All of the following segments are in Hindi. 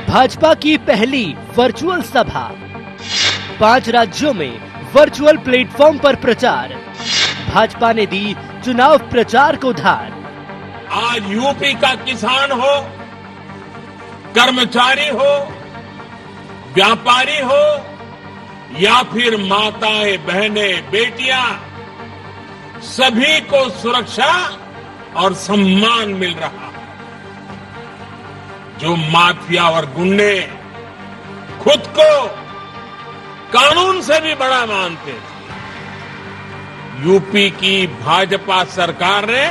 भाजपा की पहली वर्चुअल सभा, 5 राज्यों में वर्चुअल प्लेटफॉर्म पर प्रचार। भाजपा ने दी चुनाव प्रचार को धार। आज यूपी का किसान हो, कर्मचारी हो, व्यापारी हो या फिर माताएं, बहनें, बेटियां, सभी को सुरक्षा और सम्मान मिल रहा है। जो माफिया और गुंडे खुद को कानून से भी बड़ा मानते थे, यूपी की भाजपा सरकार ने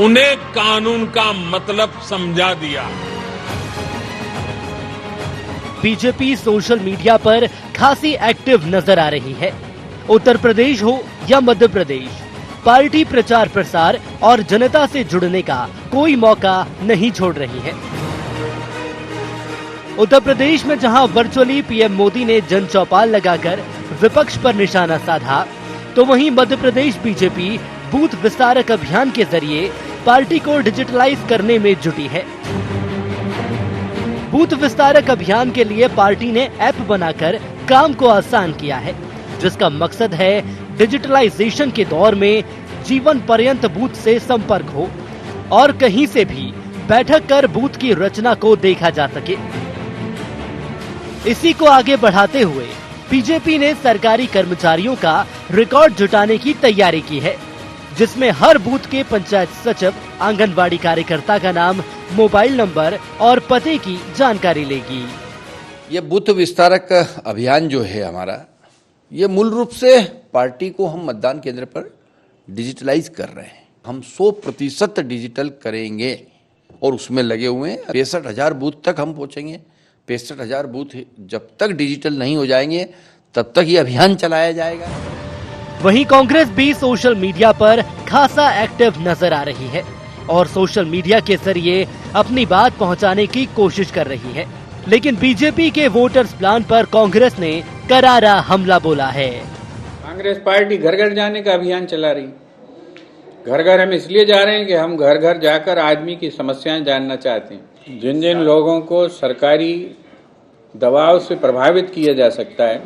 उन्हें कानून का मतलब समझा दिया। बीजेपी सोशल मीडिया पर खासी एक्टिव नजर आ रही है। उत्तर प्रदेश हो या मध्य प्रदेश, पार्टी प्रचार प्रसार और जनता से जुड़ने का कोई मौका नहीं छोड़ रही है। उत्तर प्रदेश में जहां वर्चुअली पीएम मोदी ने जन चौपाल लगाकर विपक्ष पर निशाना साधा, तो वहीं मध्य प्रदेश बीजेपी बूथ विस्तारक अभियान के जरिए पार्टी को डिजिटलाइज करने में जुटी है। बूथ विस्तारक अभियान के लिए पार्टी ने ऐप बनाकर काम को आसान किया है, जिसका मकसद है डिजिटलाइजेशन के दौर में जीवन पर्यंत बूथ से संपर्क हो और कहीं से भी बैठक कर बूथ की रचना को देखा जा सके। इसी को आगे बढ़ाते हुए बीजेपी ने सरकारी कर्मचारियों का रिकॉर्ड जुटाने की तैयारी की है, जिसमें हर बूथ के पंचायत सचिव आंगनबाड़ी कार्यकर्ता का नाम, मोबाइल नंबर और पते की जानकारी लेगी। ये बूथ विस्तारक अभियान जो है हमारा, ये मूल रूप से पार्टी को हम मतदान केंद्र पर डिजिटलाइज कर रहे हैं। हम 100% डिजिटल करेंगे और उसमें लगे हुए हैं। 65,000 बूथ तक हम पहुंचेंगे। 65,000 बूथ जब तक डिजिटल नहीं हो जाएंगे तब तक ये अभियान चलाया जाएगा। वहीं कांग्रेस भी सोशल मीडिया पर खासा एक्टिव नजर आ रही है और सोशल मीडिया के जरिए अपनी बात पहुंचाने की कोशिश कर रही है। लेकिन बीजेपी के वोटर्स प्लान पर कांग्रेस ने करारा हमला बोला है। कांग्रेस पार्टी घर घर जाने का अभियान चला रही। घर घर हम इसलिए जा रहे हैं कि हम घर घर जाकर आदमी की समस्याएं जानना चाहते हैं। जिन जिन लोगों को सरकारी दबाव से प्रभावित किया जा सकता है,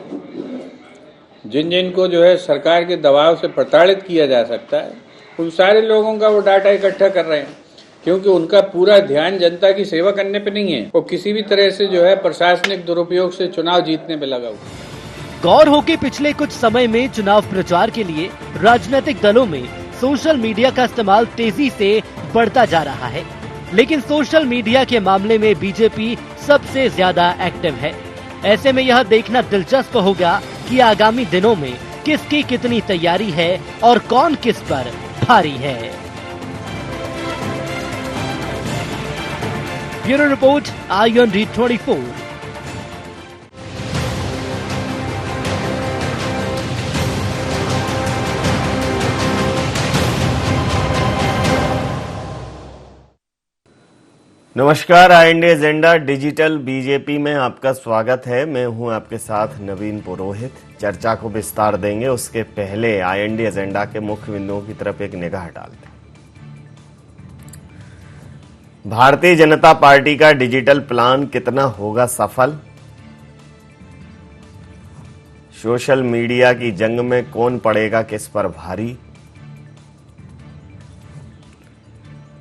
जिन जिन को जो है सरकार के दबाव से प्रताड़ित किया जा सकता है, उन सारे लोगों का वो डाटा इकट्ठा कर रहे हैं, क्योंकि उनका पूरा ध्यान जनता की सेवा करने पे नहीं है, वो किसी भी तरह से जो है प्रशासनिक दुरुपयोग से चुनाव जीतने पे लगा हुआ। गौर हो कि पिछले कुछ समय में चुनाव प्रचार के लिए राजनीतिक दलों में सोशल मीडिया का इस्तेमाल तेजी से बढ़ता जा रहा है, लेकिन सोशल मीडिया के मामले में बीजेपी सबसे ज्यादा एक्टिव है। ऐसे में यह देखना दिलचस्प होगा कि आगामी दिनों में किसकी कितनी तैयारी है और कौन किस पर भारी है। Bureau report, ION-24। नमस्कार, IND एजेंडा डिजिटल बीजेपी में आपका स्वागत है। मैं हूं आपके साथ नवीन पुरोहित। चर्चा को विस्तार देंगे, उसके पहले IND एजेंडा के मुख्य बिंदुओं की तरफ एक निगाह डालते हैं। भारतीय जनता पार्टी का डिजिटल प्लान कितना होगा सफल? सोशल मीडिया की जंग में कौन पड़ेगा किस पर भारी?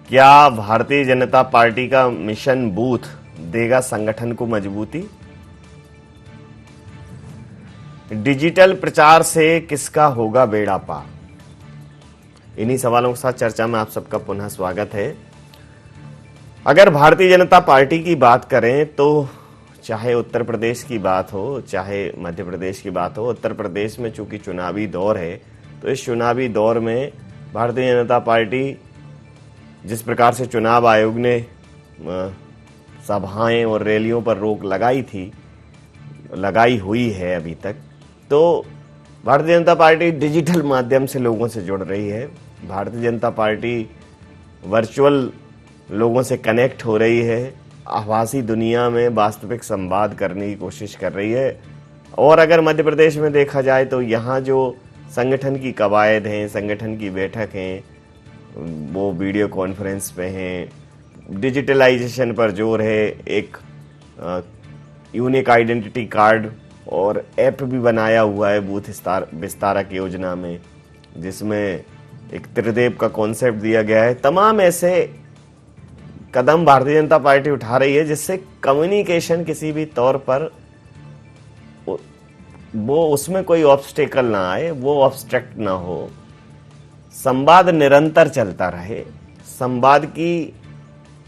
क्या भारतीय जनता पार्टी का मिशन बूथ देगा संगठन को मजबूती? डिजिटल प्रचार से किसका होगा बेड़ा पार? इन्हीं सवालों के साथ चर्चा में आप सबका पुनः स्वागत है। अगर भारतीय जनता पार्टी की बात करें तो चाहे उत्तर प्रदेश की बात हो, चाहे मध्य प्रदेश की बात हो, उत्तर प्रदेश में चूंकि चुनावी दौर है, तो इस चुनावी दौर में भारतीय जनता पार्टी जिस प्रकार से चुनाव आयोग ने सभाएं और रैलियों पर रोक लगाई हुई है अभी तक, तो भारतीय जनता पार्टी डिजिटल माध्यम से लोगों से जुड़ रही है। भारतीय जनता पार्टी वर्चुअल लोगों से कनेक्ट हो रही है, आभासी दुनिया में वास्तविक संवाद करने की कोशिश कर रही है। और अगर मध्य प्रदेश में देखा जाए तो यहाँ जो संगठन की कवायद हैं, संगठन की बैठक हैं, वो वीडियो कॉन्फ्रेंस पे हैं, डिजिटलाइजेशन पर जोर है, एक यूनिक आइडेंटिटी कार्ड और ऐप भी बनाया हुआ है बूथ विस्तारक योजना में, जिसमें एक त्रिदेव का कॉन्सेप्ट दिया गया है। तमाम ऐसे कदम भारतीय जनता पार्टी उठा रही है जिससे कम्युनिकेशन किसी भी तौर पर वो उसमें कोई ऑब्स्टेकल ना आए, वो ऑब्स्ट्रक्ट ना हो, संवाद निरंतर चलता रहे, संवाद की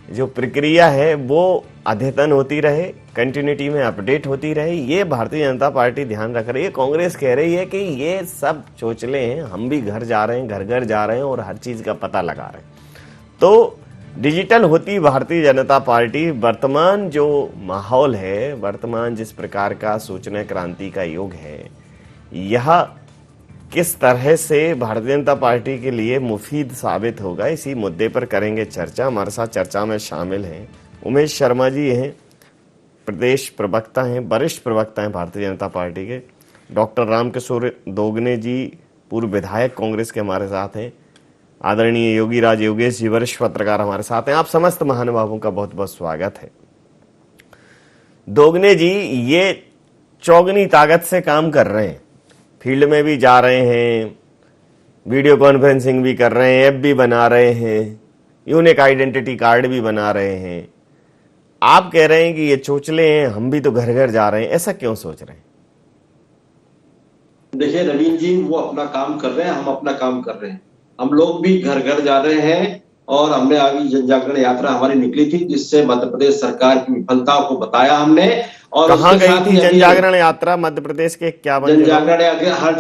जो प्रक्रिया है वो अद्यतन होती रहे, कंटिन्यूटी में अपडेट होती रहे। ये भारतीय जनता पार्टी ध्यान रख रही है। कांग्रेस कह रही है कि ये सब चोचले हैं, हम भी घर जा रहे हैं, घर घर जा रहे हैं और हर चीज का पता लगा रहे हैं। तो डिजिटल होती भारतीय जनता पार्टी, वर्तमान जो माहौल है, वर्तमान जिस प्रकार का सूचना क्रांति का युग है, यह किस तरह से भारतीय जनता पार्टी के लिए मुफीद साबित होगा, इसी मुद्दे पर करेंगे चर्चा। हमारे साथ चर्चा में शामिल हैं उमेश शर्मा जी, हैं प्रदेश प्रवक्ता हैं, वरिष्ठ प्रवक्ता हैं भारतीय जनता पार्टी के। डॉक्टर रामकिशोर दोगने जी पूर्व विधायक कांग्रेस के हमारे साथ हैं। आदरणीय योगी राज योगेश जी वरिष्ठ पत्रकार हमारे साथ हैं। आप समस्त महानुभावों का बहुत बहुत स्वागत है। दोगने जी, ये चौगनी ताकत से काम कर रहे हैं, फील्ड में भी जा रहे हैं, वीडियो कॉन्फ्रेंसिंग भी कर रहे हैं, ऐप भी बना रहे हैं, यूनिक आइडेंटिटी कार्ड भी बना रहे हैं। आप कह रहे हैं कि ये चोचले हैं, हम भी तो घर घर जा रहे हैं, ऐसा क्यों सोच रहे हैं? देखिए नवीन जी, वो अपना काम कर रहे हैं, हम अपना काम कर रहे हैं। हम लोग भी घर घर जा रहे हैं और हमने अभी जन जागरण यात्रा हमारी निकली थी, जिससे मध्य प्रदेश सरकार की विफलताओं को बताया हमने। और कहाँ गई थी जन जागरण यात्रा? मध्य प्रदेश के क्या जन जागरण यात्रा हर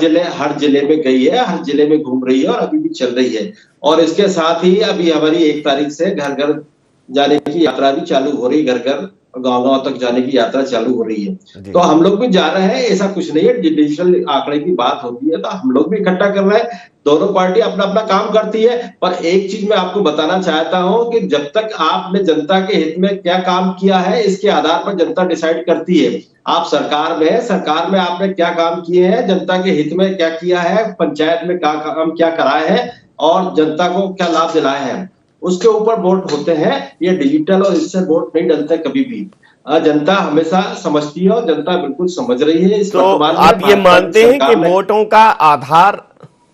जिले में गई है, हर जिले में घूम रही है और अभी भी चल रही है। और इसके साथ ही अभी हमारी 1 तारीख से घर घर जाने की यात्रा भी चालू हो रही, घर घर गांव-गांव तक जाने की यात्रा चालू हो रही है। तो हम लोग भी जा रहे हैं, ऐसा कुछ नहीं है। डिजिटल आंकड़े की बात होती है तो हम लोग भी इकट्ठा कर रहे हैं। दोनों पार्टी अपना अपना काम करती है, पर एक चीज मैं आपको बताना चाहता हूं कि जब तक आपने जनता के हित में क्या काम किया है, इसके आधार पर जनता डिसाइड करती है। आप सरकार में है, सरकार में आपने क्या काम किए हैं, जनता के हित में क्या किया है, पंचायत में क्या कराए हैं और जनता को क्या लाभ दिलाए हैं, उसके ऊपर वोट होते हैं। ये डिजिटल और इससे वोट नहीं डलते कभी भी। जनता हमेशा समझती है और जनता बिल्कुल समझ रही है। इस तो आप ये मानते हैं कि वोटों का आधार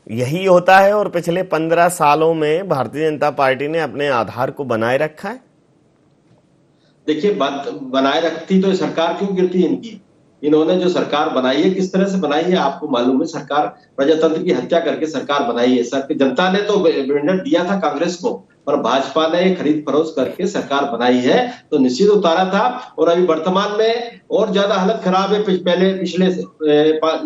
यही होता है और पिछले 15 सालों में भारतीय जनता पार्टी ने अपने आधार को बनाए रखा है? देखिए, बनाए रखती तो सरकार क्यों गिरती इनकी? इन्होंने जो सरकार बनाई है किस तरह से बनाई है आपको मालूम है। सरकार प्रजातंत्र की हत्या करके सरकार बनाई है। जनता ने तो मैंडेट दिया था कांग्रेस को, पर भाजपा ने खरीद फरोख्त करके सरकार बनाई है, तो निश्चित उतारा था। और अभी वर्तमान में और ज्यादा हालत खराब है पिछले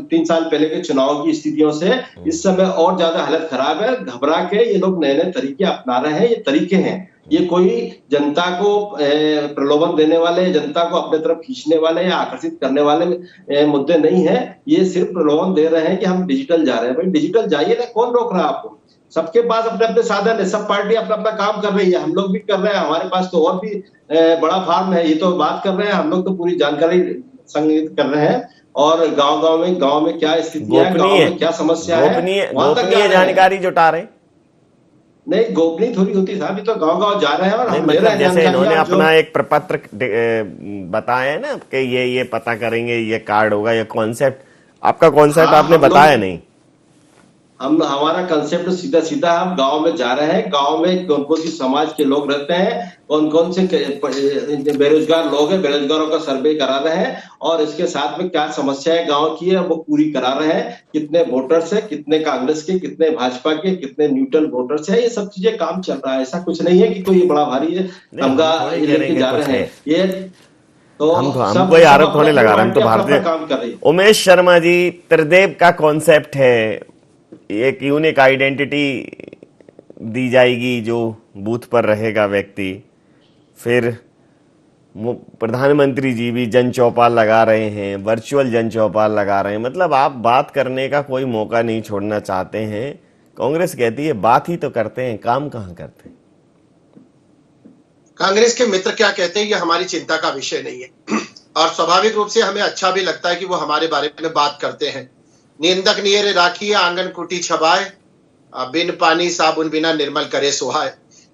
3 साल पहले के चुनाव की स्थितियों से। इस समय और ज्यादा हालत खराब है। घबरा के ये लोग नए नए तरीके अपना रहे हैं। ये तरीके हैं, ये कोई जनता को प्रलोभन देने वाले, जनता को अपने तरफ खींचने वाले या आकर्षित करने वाले मुद्दे नहीं है। ये सिर्फ प्रलोभन दे रहे हैं कि हम डिजिटल जा रहे हैं। भाई डिजिटल जाइए ना, कौन रोक रहा है आपको? सबके पास अपने अपने साधन है, सब पार्टी अपना अपना काम कर रही है। हम लोग भी कर रहे हैं, हमारे पास तो और भी बड़ा फार्म है। ये तो बात कर रहे हैं, हम लोग तो पूरी जानकारी संग्रहित कर रहे हैं और गांव में क्या स्थिति है, गांव में क्या समस्या है, गोपनीय जानकारी जुटा रहे हैं। नहीं, गोपनीय थोड़ी होती साहब, तो गांव जा रहे हैं और हम मतलब जैसे इन्होंने अपना एक प्रपत्र बताया है ना कि ये पता करेंगे, ये कार्ड होगा, ये कॉन्सेप्ट। आपका कॉन्सेप्ट आपने बताया नहीं। हमारा कंसेप्ट सीधा सीधा हम गांव में जा रहे हैं। गांव में कौन कौन सी समाज के लोग रहते हैं, कौन कौन से बेरोजगार लोग हैं, बेरोजगारों का सर्वे करा रहे हैं और इसके साथ में क्या समस्याएं गांव की है वो पूरी करा रहे हैं। कितने वोटर्स है, कितने कांग्रेस के, कितने भाजपा के, कितने न्यूट्रल वोटर्स है, ये सब चीजें काम चल रहा है। ऐसा कुछ नहीं है कि कोई बड़ा भारी तमगा लेके जा रहे हैं। ये तो हम कोई आरोप थोड़े लगा रहे हैं, हम तो भारतीय काम कर रही है। उमेश शर्मा जी, त्रिदेव का कॉन्सेप्ट है, एक यूनिक आइडेंटिटी दी जाएगी जो बूथ पर रहेगा व्यक्ति। फिर प्रधानमंत्री जी भी जन चौपाल लगा रहे हैं, वर्चुअल जन चौपाल लगा रहे हैं। मतलब आप बात करने का कोई मौका नहीं छोड़ना चाहते हैं। कांग्रेस कहती है बात ही तो करते हैं, काम कहाँ करते हैं? कांग्रेस के मित्र क्या कहते हैं ये हमारी चिंता का विषय नहीं है और स्वाभाविक रूप से हमें अच्छा भी लगता है कि वो हमारे बारे में बात करते हैं। निंदक नियर राखी आंगन कुटी छबाए, बिन पानी साबुन बिना निर्मल करे सुहाए।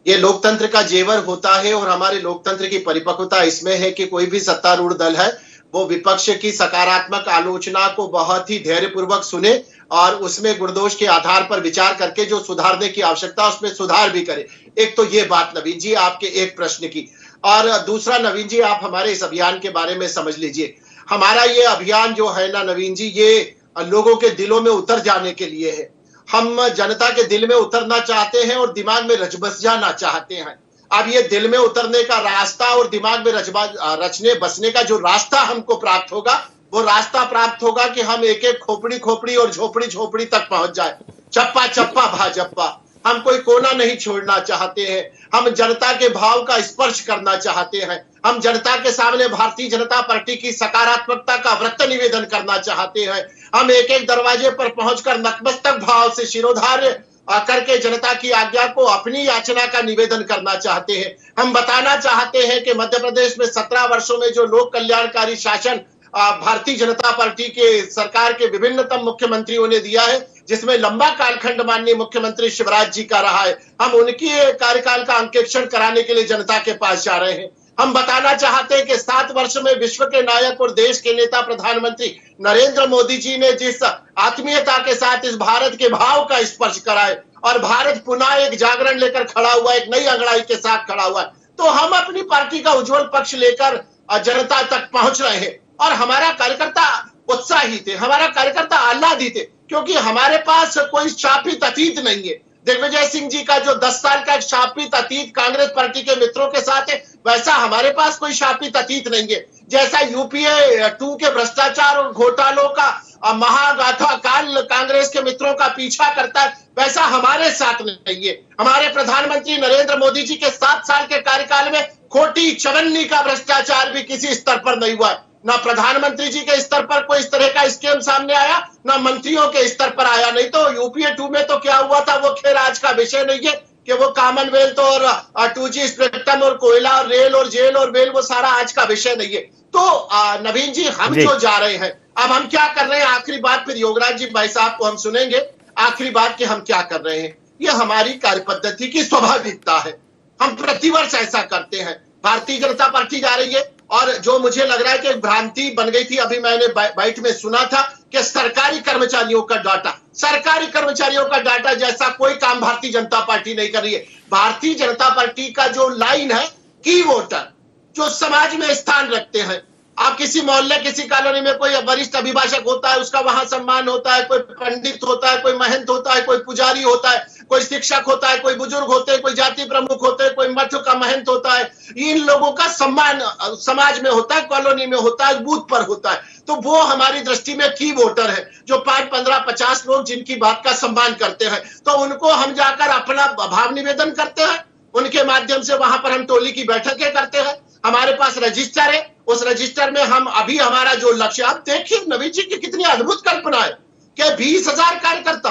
ये लोकतंत्र का जेवर होता है और हमारे लोकतंत्र की परिपक्वता इसमें है कि कोई भी सत्तारूढ़ दल है वो विपक्ष की सकारात्मक आलोचना को बहुत ही धैर्यपूर्वक सुने और उसमें गुणदोष के आधार पर विचार करके जो सुधारने की आवश्यकता उसमें सुधार भी करे। एक तो ये बात नवीन जी आपके एक प्रश्न की, और दूसरा नवीन जी आप हमारे इस अभियान के बारे में समझ लीजिए। हमारा ये अभियान जो है ना नवीन जी, ये लोगों के दिलों में उतर जाने के लिए है। हम जनता के दिल में उतरना चाहते हैं और दिमाग में रच बस जाना चाहते हैं। अब ये दिल में उतरने का रास्ता और दिमाग में रचने बसने का जो रास्ता हमको प्राप्त होगा, वो रास्ता प्राप्त होगा कि हम एक एक खोपड़ी खोपड़ी और झोपड़ी झोपड़ी तक पहुंच जाए। चप्पा चप्पा भाजपा, हम कोई कोना नहीं छोड़ना चाहते हैं। हम जनता के भाव का स्पर्श करना चाहते हैं। हम जनता के सामने भारतीय जनता पार्टी की सकारात्मकता का व्रत निवेदन करना चाहते हैं। हम एक एक दरवाजे पर पहुंचकर नतमस्तक भाव से शिरोधार्य करके जनता की आज्ञा को अपनी याचना का निवेदन करना चाहते हैं। हम बताना चाहते हैं कि मध्य प्रदेश में 17 वर्षों में जो लोक कल्याणकारी शासन भारतीय जनता पार्टी के सरकार के विभिन्नतम मुख्यमंत्रियों ने दिया है, जिसमें लंबा कालखंड माननीय मुख्यमंत्री शिवराज जी का रहा है, हम उनकी कार्यकाल का अंकेक्षण कराने के लिए जनता के पास जा रहे हैं। हम बताना चाहते हैं कि 7 वर्ष में विश्व के नायक और देश के नेता प्रधानमंत्री नरेंद्र मोदी जी ने जिस आत्मीयता के साथ इस भारत के भाव का स्पर्श करा है और भारत पुनः एक जागरण लेकर खड़ा हुआ, एक नई अंगड़ाई के साथ खड़ा हुआ है, तो हम अपनी पार्टी का उज्जवल पक्ष लेकर जनता तक पहुंच रहे हैं। और हमारा कार्यकर्ता उत्साहित है, हमारा कार्यकर्ता आह्लादित है, क्योंकि हमारे पास कोई शापित अतीत नहीं है। दिग्विजय सिंह जी का जो 10 साल का एक शापित अतीत कांग्रेस पार्टी के मित्रों के साथ है, वैसा हमारे पास कोई शापित अतीत नहीं है। जैसा यूपीए 2 के भ्रष्टाचार और घोटालों का महागाथा काल कांग्रेस के मित्रों का पीछा करता है, वैसा हमारे साथ नहीं है। हमारे प्रधानमंत्री नरेंद्र मोदी जी के 7 साल के कार्यकाल में खोटी चवन्नी का भ्रष्टाचार भी किसी स्तर पर नहीं हुआ है। ना प्रधानमंत्री जी के स्तर पर कोई इस तरह का स्कीम सामने आया, ना मंत्रियों के स्तर पर आया। नहीं तो यूपीए 2 में तो क्या हुआ था वो खैर आज का विषय नहीं है कि वो कॉमनवेल्थ और 2G स्पेक्ट्रम और कोयला और रेल और जेल और बेल, वो सारा आज का विषय नहीं है। तो नवीन जी, हम जो जा रहे हैं, अब हम क्या कर रहे हैं, आखिरी बात फिर योगराज जी भाई साहब को हम सुनेंगे। आखिरी बात कि हम क्या कर रहे हैं, ये हमारी कार्य पद्धति की स्वाभाविकता है। हम प्रतिवर्ष ऐसा करते हैं। भारतीय जनता पार्टी जा रही है और जो मुझे लग रहा है कि एक भ्रांति बन गई थी, अभी मैंने बाइट में सुना था कि सरकारी कर्मचारियों का डाटा जैसा कोई काम भारतीय जनता पार्टी नहीं कर रही है। भारतीय जनता पार्टी का जो लाइन है, की वोटर जो समाज में स्थान रखते हैं, आप किसी मोहल्ले किसी कॉलोनी में कोई वरिष्ठ अभिभाषक होता है, उसका वहां सम्मान होता है, कोई पंडित होता है, कोई महंत होता है, कोई पुजारी होता है, कोई शिक्षक होता है, कोई बुजुर्ग होते हैं, कोई जाति प्रमुख होते हैं, कोई मठ का महंत होता है, इन लोगों का सम्मान समाज में होता है, कॉलोनी में होता है, बूथ पर होता है। तो वो हमारी दृष्टि में की वोटर है, जो 5, 15, 50 लोग जिनकी बात का सम्मान करते हैं। तो उनको हम जाकर अपना भाव निवेदन करते हैं, उनके माध्यम से वहां पर हम टोली की बैठकें करते हैं। हमारे पास रजिस्टर है, उस रजिस्टर में हम अभी हमारा जो लक्ष्य, आप देखिए नवीन जी की कितनी अद्भुत कल्पना है कि 20,000 कार्यकर्ता,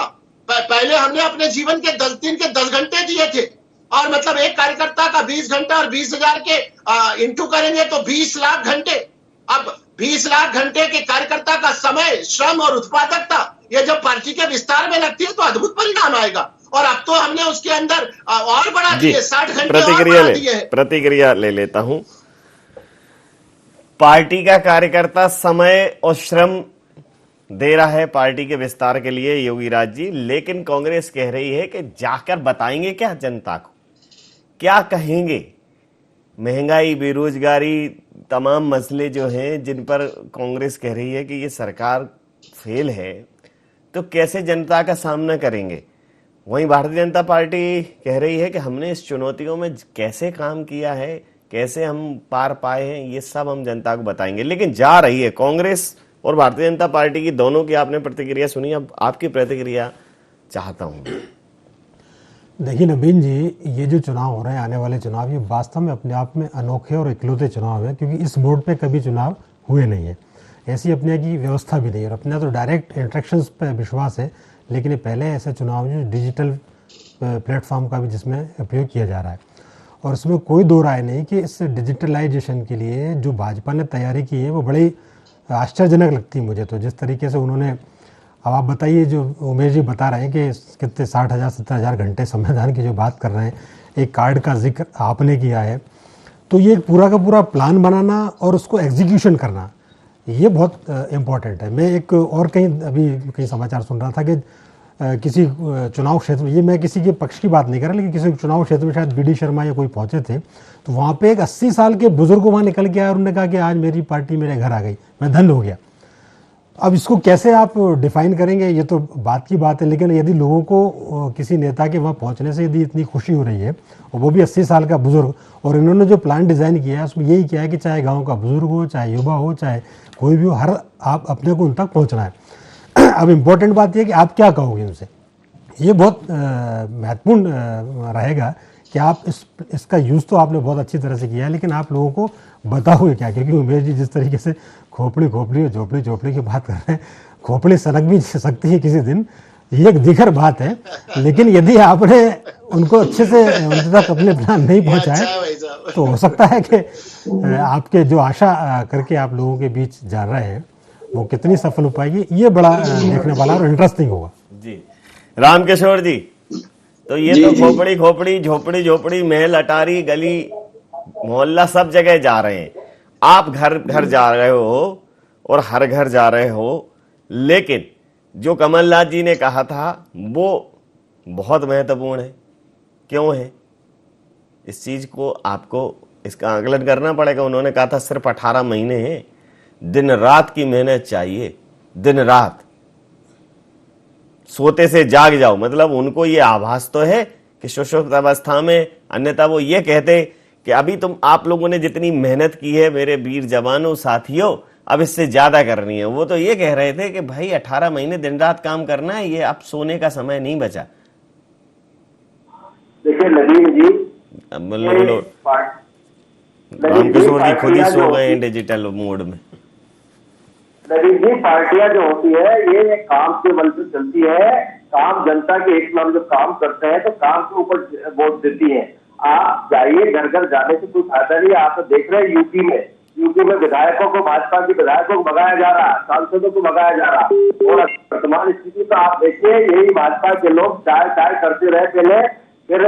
पहले हमने अपने जीवन के 10 दिन के 10 घंटे दिए थे, और मतलब एक कार्यकर्ता का 20 घंटा और 20,000 के इंटू करेंगे तो 20 लाख घंटे। अब 20 लाख घंटे के कार्यकर्ता का समय, श्रम और उत्पादकता, ये जब पार्टी के विस्तार में लगती है तो अद्भुत परिणाम आएगा। और अब तो हमने उसके अंदर और बढ़ा दिए, 60 घंटे प्रतिक्रिया ले लेता हूं। पार्टी का कार्यकर्ता समय और श्रम दे रहा है पार्टी के विस्तार के लिए योगी राज जी, लेकिन कांग्रेस कह रही है कि जाकर बताएंगे क्या जनता को, क्या कहेंगे। महंगाई, बेरोजगारी, तमाम मसले जो हैं जिन पर कांग्रेस कह रही है कि ये सरकार फेल है, तो कैसे जनता का सामना करेंगे। वहीं भारतीय जनता पार्टी कह रही है कि हमने इस चुनौतियों में कैसे काम किया है, कैसे हम पार पाए हैं, ये सब हम जनता को बताएंगे। लेकिन जा रही है कांग्रेस और भारतीय जनता पार्टी की, दोनों की आपने प्रतिक्रिया सुनी, अब आपकी प्रतिक्रिया चाहता हूं। देखिए नवीन जी, ये जो चुनाव हो रहे हैं, आने वाले चुनाव, ये वास्तव में अपने आप में अनोखे और इकलौते चुनाव है, क्योंकि इस मोड पे कभी चुनाव हुए नहीं है। ऐसी अपने की व्यवस्था भी नहीं है, और अपने तो डायरेक्ट इंटरेक्शंस पे विश्वास है, लेकिन ये पहले ऐसा चुनाव जो डिजिटल प्लेटफॉर्म का भी जिसमें प्रयोग किया जा रहा है। और इसमें कोई दो राय नहीं कि इस डिजिटलाइजेशन के लिए जो भाजपा ने तैयारी की है वो बड़ी आश्चर्यजनक लगती है मुझे। तो जिस तरीके से उन्होंने अब आप बताइए, जो उमेश जी बता रहे हैं कि कितने 60,000 70,000 घंटे संविधान की जो बात कर रहे हैं, एक कार्ड का जिक्र आपने किया है, तो ये पूरा का पूरा प्लान बनाना और उसको एग्जीक्यूशन करना, ये बहुत इम्पोर्टेंट है। मैं एक और कहीं समाचार सुन रहा था कि किसी चुनाव क्षेत्र में, ये मैं किसी के पक्ष की बात नहीं कर रहा, लेकिन किसी चुनाव क्षेत्र में शायद BD शर्मा या कोई पहुंचे थे, तो वहाँ पे एक 80 साल के बुजुर्ग वहाँ निकल के आए और उन्होंने कहा कि आज मेरी पार्टी मेरे घर आ गई, मैं धन्य हो गया। अब इसको कैसे आप डिफाइन करेंगे, ये तो बात की बात है, लेकिन यदि लोगों को किसी नेता के वहाँ पहुँचने से यदि इतनी खुशी हो रही है, और वो भी 80 साल का बुजुर्ग, और इन्होंने जो प्लान डिज़ाइन किया है उसमें यही किया है कि चाहे गाँव का बुजुर्ग हो, चाहे युवा हो, चाहे कोई भी हो, हर आप अपने को उन तक पहुँचना है। अब इम्पोर्टेंट बात यह कि आप क्या कहोगे उनसे, ये बहुत महत्वपूर्ण रहेगा कि आप इसका यूज़ तो आपने बहुत अच्छी तरह से किया है, लेकिन आप लोगों को बताओगे क्या, क्योंकि उमेश जी जिस तरीके से खोपड़ी और झोपड़ी की बात कर रहे हैं, खोपड़ी सनक भी सकती है किसी दिन, ये एक दिखर बात है, लेकिन यदि आपने उनको अच्छे से उनके तक अपने प्लान नहीं पहुंचाए तो हो सकता है कि आपके जो आशा करके आप लोगों के बीच जा रहे हैं वो कितनी सफल हो पाएगी, ये बड़ा देखने वाला और इंटरेस्टिंग होगा। जी रामकिशोर जी, तो ये तो खोपड़ी झोपड़ी महल अटारी गली मोहल्ला सब जगह जा रहे हैं, आप घर घर जा रहे हो और हर घर जा रहे हो, लेकिन जो कमलनाथ जी ने कहा था वो बहुत महत्वपूर्ण है। क्यों है? इस चीज को आपको इसका आकलन करना पड़ेगा। उन्होंने कहा था सिर्फ 18 महीने हैं, दिन रात की मेहनत चाहिए, दिन रात सोते से जाग जाओ। मतलब उनको ये आभास तो है कि सुषुप्त अवस्था में, अन्यथा वो ये कहते कि अभी आप लोगों ने जितनी मेहनत की है मेरे वीर जवानों साथियों, अब इससे ज्यादा करनी है। वो तो ये कह रहे थे कि भाई 18 महीने दिन रात काम करना है, ये अब सोने का समय नहीं बचा। देखिए नदीम जी, रामकिशोर जी खुद ही सो गए हैं डिजिटल मोड में। नदीम जी, पार्टियां जो होती है ये काम के बल पे चलती है, काम जनता के हित में हम जब काम करते हैं तो काम के ऊपर वोट देती है। आप जाइए, घर घर जाने से कोई फायदा नहीं। आप तो देख रहे हैं यूपी में विधायकों को, भाजपा के विधायकों को भगाया जा रहा, सांसदों को भगाया जा रहा, और वर्तमान स्थिति तो आप देखिए, यही भाजपा के लोग चाय करते रहे पहले, फिर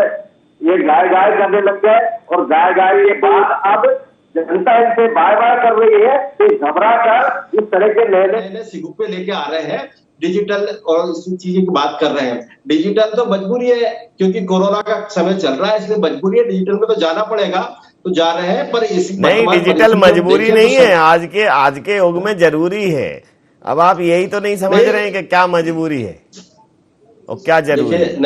ये गाय करने लग गए, और गाय ये बात अब जनता इनसे बाय कर रही है, तो घबरा कर इस तरह के नए सिगुप्पे लेके आ रहे हैं डिजिटल और इस चीज की बात कर रहे हैं। डिजिटल तो मजबूरी है, क्योंकि कोरोना का समय चल रहा है, इसलिए मजबूरी है, डिजिटल में तो जाना पड़ेगा, तो जा रहे हैं। पर इस नहीं, डिजिटल मजबूरी नहीं है, आज के युग में जरूरी है। अब आप यही तो नहीं समझ रहे हैं कि क्या मजबूरी है और क्या जरूरी है।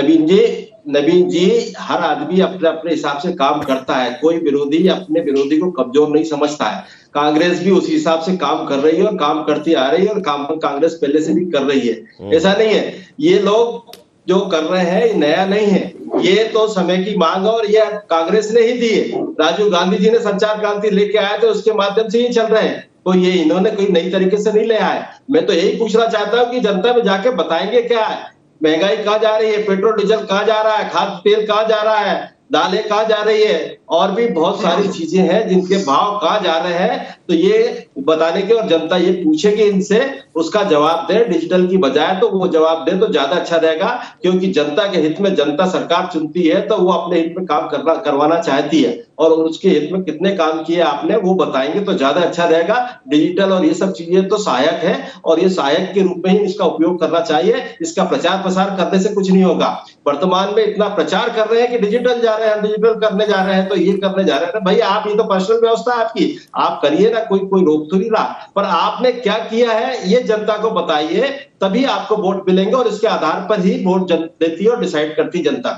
नवीन जी, हर आदमी अपने अपने हिसाब से काम करता है, कोई विरोधी अपने विरोधी को कमजोर नहीं समझता है। कांग्रेस भी उस हिसाब से काम कर रही है और काम करती आ रही है, और काम कांग्रेस पहले से भी कर रही है। ऐसा नहीं है ये लोग जो कर रहे हैं नया नहीं है, ये तो समय की मांग है, और ये कांग्रेस ने ही दी है। राजीव गांधी जी ने संचार क्रांति लेके आए थे, उसके माध्यम से ही चल रहे हैं, तो ये इन्होंने कोई नई तरीके से नहीं ले आए। मैं तो यही पूछना चाहता हूँ कि जनता में जाके बताएंगे क्या है, महंगाई कहाँ जा रही है, पेट्रोल डीजल कहाँ जा रहा है, खाद्य तेल कहाँ जा रहा है, दालें कहाँ जा रही है, और भी बहुत सारी चीजें हैं जिनके भाव कहाँ जा रहे हैं, तो ये बताने के, और जनता ये पूछेगी इनसे, उसका जवाब दे। डिजिटल की बजाय तो वो जवाब दे तो ज्यादा अच्छा रहेगा, क्योंकि जनता के हित में जनता सरकार चुनती है, तो वो अपने हित में काम करवाना चाहती है, और उसके हित में कितने काम किए आपने वो बताएंगे तो ज्यादा अच्छा रहेगा। डिजिटल और ये सब चीजें तो सहायक है, और ये सहायक के रूप में ही इसका उपयोग करना चाहिए। इसका प्रचार प्रसार करने से कुछ नहीं होगा। वर्तमान में इतना प्रचार कर रहे हैं कि डिजिटल जा रहे हैं, डिजिटल करने जा रहे हैं, तो ये करने जा रहे हैं। भाई आप, ये तो पर्सनल व्यवस्था है आपकी, आप करिए ना, कोई रोक तो नहीं रहा, पर आपने क्या किया है ये जनता को बताइए, तभी आपको वोट मिलेंगे, और इसके आधार पर ही वोट देती है और डिसाइड करती जनता।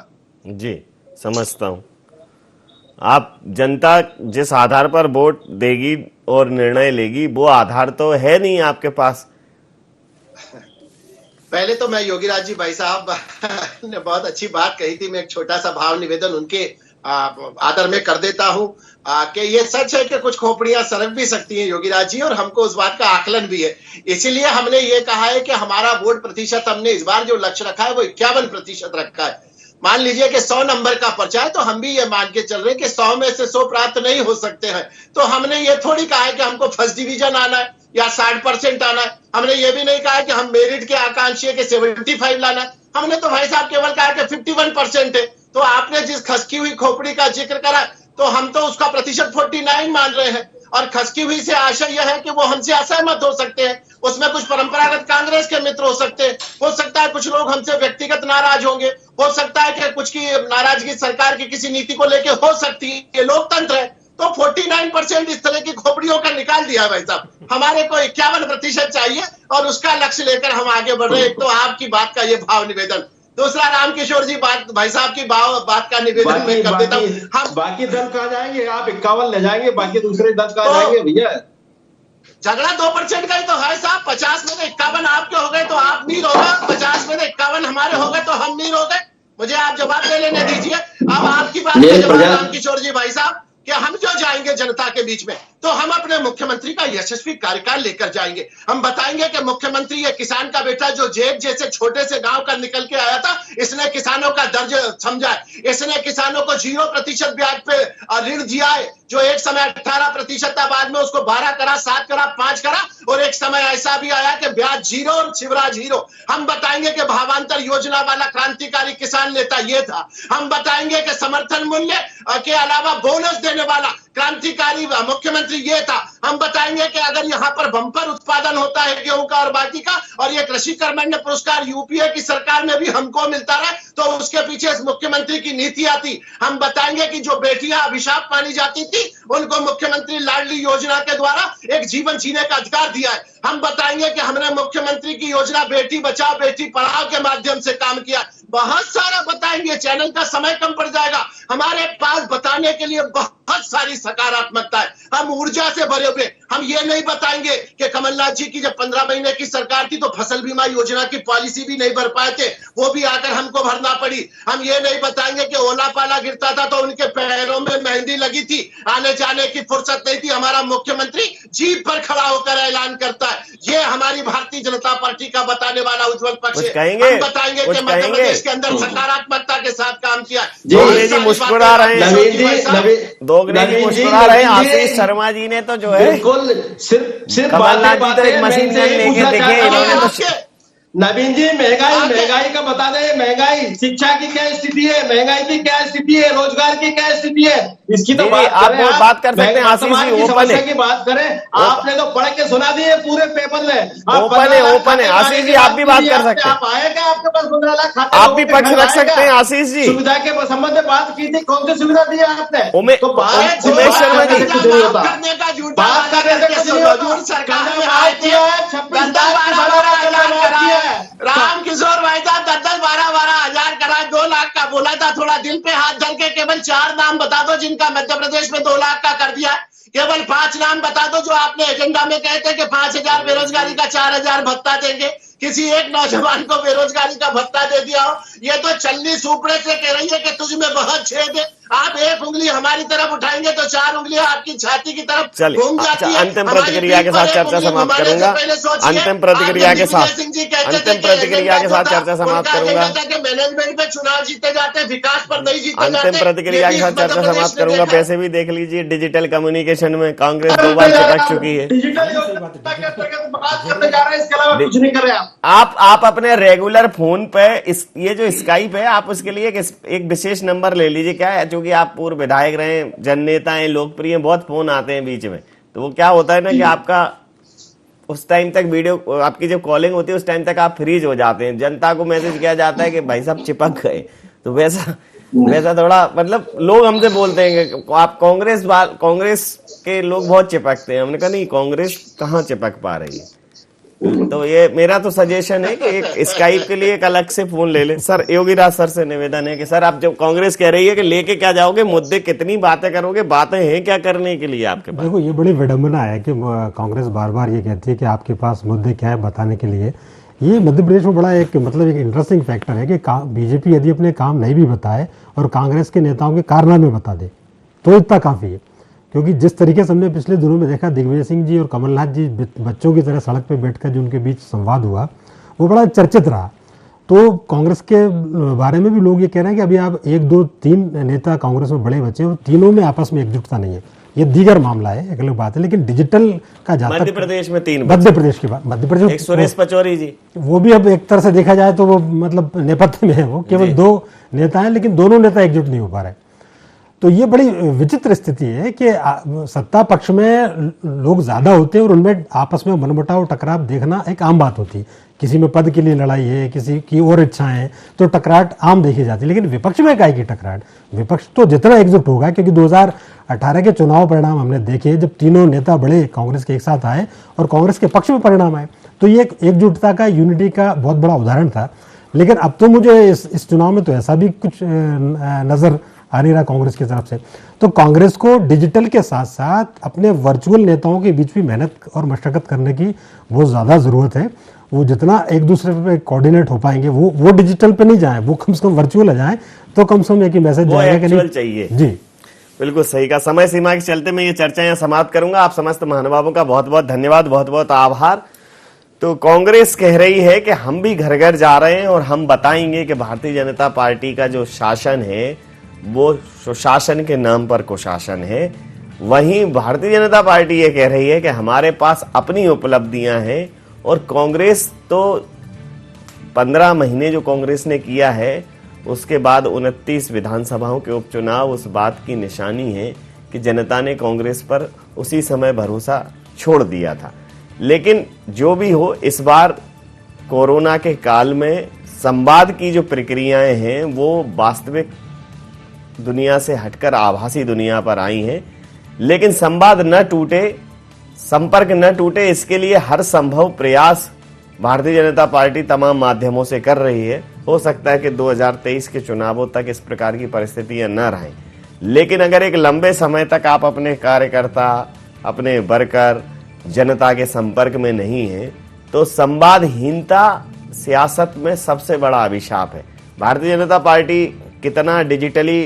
जी समझता हूं, आप जनता जिस आधार पर वोट देगी और निर्णय लेगी वो आधार तो है नहीं आपके पास। पहले तो मैं योगीराज जी भाई साहब ने बहुत अच्छी बात कही थी, मैं एक छोटा सा भाव निवेदन उनके आदर में कर देता हूं कि ये सच है कि कुछ खोपड़ियां सरक भी सकती हैं योगीराज जी, और हमको उस बात का आकलन भी है। इसीलिए हमने ये कहा है कि हमारा वोट प्रतिशत हमने इस बार जो लक्ष्य रखा है वो 51% रखा है। मान लीजिए कि 100 नंबर का पर्चा है, तो हम भी ये मान के चल रहे हैं कि 100 में से 100 प्राप्त नहीं हो सकते हैं, तो हमने ये थोड़ी कहा है कि हमको फर्स्ट डिवीजन आना है। या 60% आना है। हमने ये भी नहीं कहा कि हम मेरिट के आकांक्षी के 75 लाना है। हमने तो भाई साहब केवल कहा कि 51% है। तो आपने जिस खसकी हुई खोपड़ी का जिक्र करा तो हम तो उसका प्रतिशत 49 मान रहे हैं, और खसकी हुई से आशय यह है कि वो हमसे असहमत हो सकते हैं। उसमें कुछ परंपरागत कांग्रेस के मित्र हो सकते हैं, हो सकता है कुछ लोग हमसे व्यक्तिगत नाराज होंगे, हो सकता है कि कुछ की नाराजगी सरकार की किसी नीति को लेकर हो सकती है, ये लोकतंत्र है। तो 49% इस तरह की खोपड़ियों का निकाल दिया है भाई साहब। हमारे को 51% चाहिए और उसका लक्ष्य लेकर हम आगे बढ़ रहे हैं। एक तो आपकी बात का ये भाव निवेदन, दूसरा रामकिशोर जी बात भाई साहब की बात का निवेदन मैं कर देता हूँ। हम बाकी दल कहाँ जाएंगे? आप 51 ले जाएंगे, बाकी दूसरे दल कहाँ जाएंगे भैया? झगड़ा 2% का ही तो है साहब। 50 में से 51 आपके हो गए तो आप मीर हो गए, 50 में से 51 हमारे हो गए तो हम मीर हो गए। मुझे आप जवाब दे लेने दीजिए। अब आपकी बात का जवाब रामकिशोर जी भाई साहब कि हम जो जाएंगे जनता के बीच में तो हम अपने मुख्यमंत्री का यशस्वी कार्यकाल लेकर जाएंगे। हम बताएंगे कि मुख्यमंत्री ये किसान का बेटा जो जेब जैसे छोटे से गांव का निकल के आया था, इसने किसानों का दर्द समझा है, इसने किसानों को 0% ब्याज पे ऋण दिया है, जो एक समय 18% था, बाद में उसको 12 करा, 7 करा, 5 करा, और एक समय ऐसा भी आया कि ब्याज 0 और शिवराज 0। हम बताएंगे कि भावांतर योजना वाला क्रांतिकारी किसान नेता ये था। हम बताएंगे कि समर्थन मूल्य के अलावा बोनस देने वाला क्रांतिकारी मुख्यमंत्री ये था। हम बताएंगे कि अगर यहाँ पर बम्पर उत्पादन होता है गेहूं का और बाकी का, और ये कृषि कर्मण्य पुरस्कार यूपीए की सरकार में भी हमको मिलता रहा, तो उसके पीछे इस मुख्यमंत्री की नीति आती। हम बताएंगे कि जो बेटियां अभिशाप मानी जाती थी उनको मुख्यमंत्री लाडली योजना के द्वारा एक जीवन जीने का अधिकार दिया है। हम बताएंगे कि हमने मुख्यमंत्री की योजना बेटी बचाओ बेटी पढ़ाओ के माध्यम से काम किया। बहुत सारा बताएंगे, चैनल का समय कम पड़ जाएगा। हमारे पास बताने के लिए बहुत सारी सकारात्मकता है। हम ऊर्जा से भरे हुए। हम ये नहीं बताएंगे कि कमलनाथ जी की जब 15 महीने की सरकार थी तो फसल बीमा योजना की पॉलिसी भी नहीं भर पाए थे, वो भी आकर हमको भरना पड़ी। हम ये नहीं बताएंगे कि ओला पाला गिरता था तो उनके पैरों में मेहंदी लगी थी, आने जाने की फुर्सत नहीं थी। हमारा मुख्यमंत्री जीप पर खड़ा होकर ऐलान करता है। ये हमारी भारतीय जनता पार्टी का बताने वाला उज्जवल पक्ष है। हम बताएंगे कि मध्य प्रदेश के अंदर सकारात्मकता के साथ काम किया। दोगरे जी मुस्कुरा रहे हैं, दोगरे जी मुस्कुरा रहे हैं। आशीष शर्मा जी ने तो जो है सिर्फ कमलनाथ जी तो एक मशीन गन लेके दिखे, इन्होंने तो नवीन जी महंगाई का बता दें। महंगाई, शिक्षा की क्या स्थिति है, महंगाई की क्या स्थिति है, रोजगार की क्या स्थिति है, इसकी तो बात कर सकते हैं। आशीष जी ओपन है की बात करें। आपने तो पढ़ के सुना दिए पूरे पेपर में। ओपन है आशीष जी, आप भी बात कर सकते हैं। आप आए क्या? आपके पास 15 लाख खाते, आप भी पक्ष रख सकते हैं। आशीष जी सुविधा के संबंध में बात की थी, कौन सी सुविधा दी आपने? उमेश शर्मा जी बात करने से कुछ नहीं होता। रामकिशोर भाई साहब 10-12 हजार करा, 2 लाख का बोला था। थोड़ा दिल पे हाथ धर के केवल 4 नाम बता दो जिनका मध्य प्रदेश में 2 लाख का कर दिया। केवल 5 नाम बता दो जो आपने एजेंडा में कहते कि 5000 बेरोजगारी का 4000 भत्ता देंगे। किसी एक नौजवान को बेरोजगारी का भत्ता दे दिया हो। ये तो चलनी सुपड़े से कह रही है कि तुझ में बहुत छेद है। आप एक उंगली हमारी तरफ उठाएंगे तो 4 उंगलियां आपकी छाती की तरफ घूम जाती है। अंतिम प्रतिक्रिया के साथ चर्चा समाप्त करूंगा। अंतिम प्रतिक्रिया के साथ चर्चा समाप्त करूंगा। मैनेजमेंट पे चुनाव जीते जाते, विकास पर नहीं जीते जाते। अंतिम प्रतिक्रिया के साथ चर्चा समाप्त करूंगा। वैसे भी देख लीजिए डिजिटल कम्युनिकेशन में कांग्रेस 2 बार चिपक चुकी है। कुछ नहीं कर रहे आप अपने रेगुलर फोन पे ये जो स्काइप है, आप उसके लिए एक विशेष नंबर ले लीजिए। क्या है, क्योंकि आप पूर्व विधायक रहे, जननेता हैं, लोकप्रिय, बहुत फोन आते हैं बीच में। तो वो क्या होता है ना कि आपका उस टाइम तक वीडियो, आपकी जब कॉलिंग होती है उस टाइम तक आप फ्रीज हो जाते हैं। जनता को मैसेज किया जाता है कि भाई साहब चिपक गए। तो वैसा थोड़ा मतलब लोग हमसे बोलते हैं कि आप कांग्रेस के लोग बहुत चिपकते हैं। हमने कहा नहीं, कांग्रेस कहाँ चिपक पा रही है। तो ये मेरा तो सजेशन है कि एक स्काइप के लिए एक अलग से फोन ले ले। सर योगीराज सर से निवेदन है कि सर आप जब कांग्रेस कह रही है कि लेके क्या जाओगे, मुद्दे कितनी बातें करोगे, बातें हैं क्या करने के लिए आपके पास? देखो, ये बड़ी विडंबना है कि कांग्रेस बार बार ये कहती है कि आपके पास मुद्दे क्या है बताने के लिए। ये मध्य प्रदेश में बड़ा एक इंटरेस्टिंग फैक्टर है कि बीजेपी यदि अपने काम नहीं भी बताए और कांग्रेस के नेताओं के कारनामे बता दे तो इतना काफी है। क्योंकि जिस तरीके से हमने पिछले दिनों में देखा, दिग्विजय सिंह जी और कमलनाथ जी बच्चों की तरह सड़क पे बैठकर जो उनके बीच संवाद हुआ वो बड़ा चर्चित रहा। तो कांग्रेस के बारे में भी लोग ये कह रहे हैं कि अभी आप 1, 2, 3 नेता कांग्रेस में बड़े बचे हैं, तीनों में आपस में एकजुटता नहीं है। ये दीगर मामला है, एक अलग बात है। लेकिन डिजिटल का जहाँ तक मध्य प्रदेश में 3 मध्य प्रदेश की बात, मध्य प्रदेश एक सुरेश पचौरी जी, वो भी अब एक तरह से देखा जाए तो वो मतलब नेपथ्य में है, वो केवल 2 नेता हैं, लेकिन दोनों नेता एकजुट नहीं हो पा रहे। तो ये बड़ी विचित्र स्थिति है कि सत्ता पक्ष में लोग ज्यादा होते हैं और उनमें आपस में मनमुटाव टकराव देखना एक आम बात होती है। किसी में पद के लिए लड़ाई है, किसी की और इच्छाएं हैं, तो टकराहट आम देखी जाती है। लेकिन विपक्ष में काहे की टकराहट? विपक्ष तो जितना एकजुट होगा, क्योंकि 2018 के चुनाव परिणाम हमने देखे, जब तीनों नेता बड़े कांग्रेस के एक साथ आए और कांग्रेस के पक्ष में परिणाम आए, तो ये एक एकजुटता का, यूनिटी का बहुत बड़ा उदाहरण था। लेकिन अब तो मुझे इस चुनाव में तो ऐसा भी कुछ नजर आ नहीं रहा कांग्रेस की तरफ से। तो कांग्रेस को डिजिटल के साथ साथ अपने वर्चुअल नेताओं के बीच भी मेहनत और मशक्कत करने की बहुत ज्यादा जरूरत है। वो जितना एक दूसरे पे कोऑर्डिनेट हो पाएंगे, वो डिजिटल पे नहीं जाए, वो कम से कम वर्चुअल आ जाए, तो कम से कम एक ही मैसेज जाएगा कि नहीं चाहिए। जी बिल्कुल सही का। समय सीमा के चलते मैं ये चर्चा यहाँ समाप्त करूंगा। आप समस्त महानुभावों का बहुत बहुत धन्यवाद, बहुत बहुत आभार। तो कांग्रेस कह रही है कि हम भी घर घर जा रहे हैं और हम बताएंगे कि भारतीय जनता पार्टी का जो शासन है वो सुशासन के नाम पर कुशासन है। वहीं भारतीय जनता पार्टी ये कह रही है कि हमारे पास अपनी उपलब्धियां हैं, और कांग्रेस तो 15 महीने जो कांग्रेस ने किया है, उसके बाद 29 विधानसभाओं के उपचुनाव उस बात की निशानी है कि जनता ने कांग्रेस पर उसी समय भरोसा छोड़ दिया था। लेकिन जो भी हो, इस बार कोरोना के काल में संवाद की जो प्रक्रियाएं हैं वो वास्तविक दुनिया से हटकर आभासी दुनिया पर आई हैं। लेकिन संवाद न टूटे, संपर्क न टूटे, इसके लिए हर संभव प्रयास भारतीय जनता पार्टी तमाम माध्यमों से कर रही है। हो सकता है कि 2023 के चुनावों तक इस प्रकार की परिस्थितियां न रहें, लेकिन अगर एक लंबे समय तक आप अपने कार्यकर्ता, अपने वर्कर जनता के संपर्क में नहीं है, तो संवादहीनता सियासत में सबसे बड़ा अभिशाप है। भारतीय जनता पार्टी कितना डिजिटली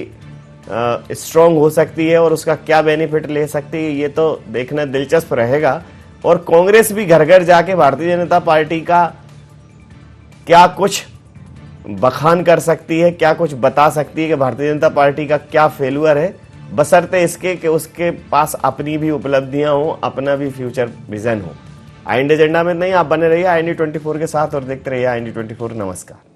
स्ट्रांग हो सकती है और उसका क्या बेनिफिट ले सकती है, ये तो देखना दिलचस्प रहेगा। और कांग्रेस भी घर घर जाके भारतीय जनता पार्टी का क्या कुछ बखान कर सकती है, क्या कुछ बता सकती है कि भारतीय जनता पार्टी का क्या फेल्यूर है, बशर्ते इसके कि उसके पास अपनी भी उपलब्धियां हो, अपना भी फ्यूचर विजन हो। IND एजेंडा में नहीं, आप बने रहिए IND 24 के साथ और देखते रहिए IND 24। नमस्कार।